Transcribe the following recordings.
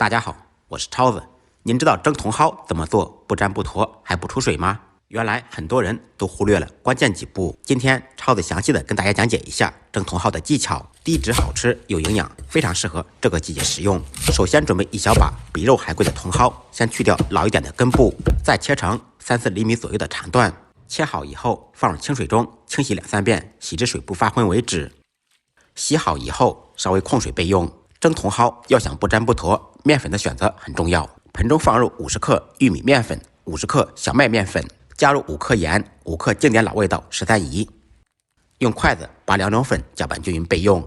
大家好，我是超子。您知道蒸茼蒿怎么做不粘不坨还不出水吗？原来很多人都忽略了关键几步。今天超子详细的跟大家讲解一下蒸茼蒿的技巧，低脂好吃有营养，非常适合这个季节食用。首先准备一小把比肉还贵的茼蒿，先去掉老一点的根部，再切成3-4厘米左右的长段。切好以后放入清水中清洗2-3遍，洗至水不发浑为止。洗好以后稍微控水备用。蒸茼蒿要想不粘不坨，面粉的选择很重要。盆中放入50克玉米面粉、50克小麦面粉，加入5克盐、5克经典老味道13饴，用筷子把2种粉搅拌均匀备用。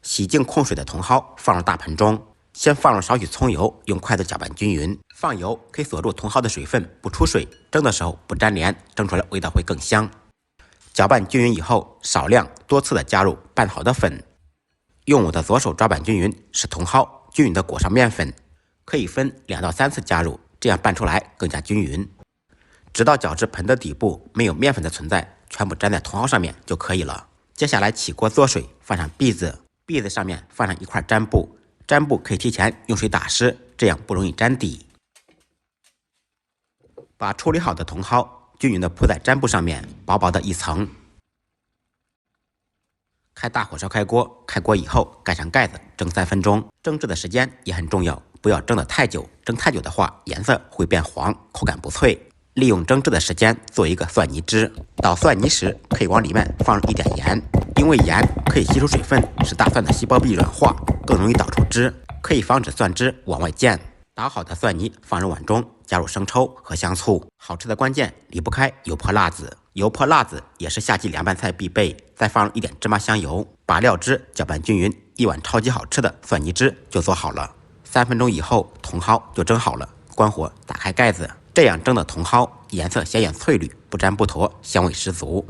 洗净控水的茼蒿放入大盆中，先放入少许葱油，用筷子搅拌均匀。放油可以锁住茼蒿的水分不出水，蒸的时候不粘连，蒸出来味道会更香。搅拌均匀以后，少量多次的加入拌好的粉，用我的左手抓拌均匀，使茼蒿均匀的裹上面粉，可以分2到3次加入，这样拌出来更加均匀。直到搅至盆的底部没有面粉的存在，全部粘在茼蒿上面就可以了。接下来起锅做水，放上篦子，篦子上面放上一块粘布，粘布可以提前用水打湿，这样不容易粘底。把处理好的茼蒿均匀的铺在粘布上面，薄薄的一层。开大火烧开锅，开锅以后盖上盖子蒸3分钟。蒸制的时间也很重要，不要蒸得太久，蒸太久的话颜色会变黄，口感不脆。利用蒸制的时间做一个蒜泥汁，捣蒜泥时可以往里面放入一点盐，因为盐可以吸收水分，使大蒜的细胞壁软化，更容易捣出汁，可以防止蒜汁往外溅。捣好的蒜泥放入碗中，加入生抽和香醋。好吃的关键离不开油泼辣子，油泼辣子也是夏季凉拌菜必备。再放入一点芝麻香油，把料汁搅拌均匀，一碗超级好吃的蒜泥汁就做好了。3分钟以后，茼蒿就蒸好了。关火，打开盖子，这样蒸的茼蒿颜色鲜艳翠绿，不粘不坨，香味十足。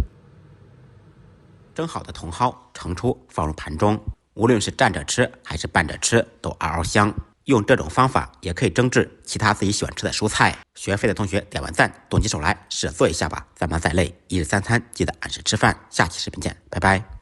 蒸好的茼蒿盛出，放入盘中，无论是蘸着吃还是拌着吃，都嗷嗷香。用这种方法也可以蒸制其他自己喜欢吃的蔬菜。学会的同学点完赞，动起手来试着做一下吧。咱们再累，1日3餐记得按时吃饭。下期视频见，拜拜。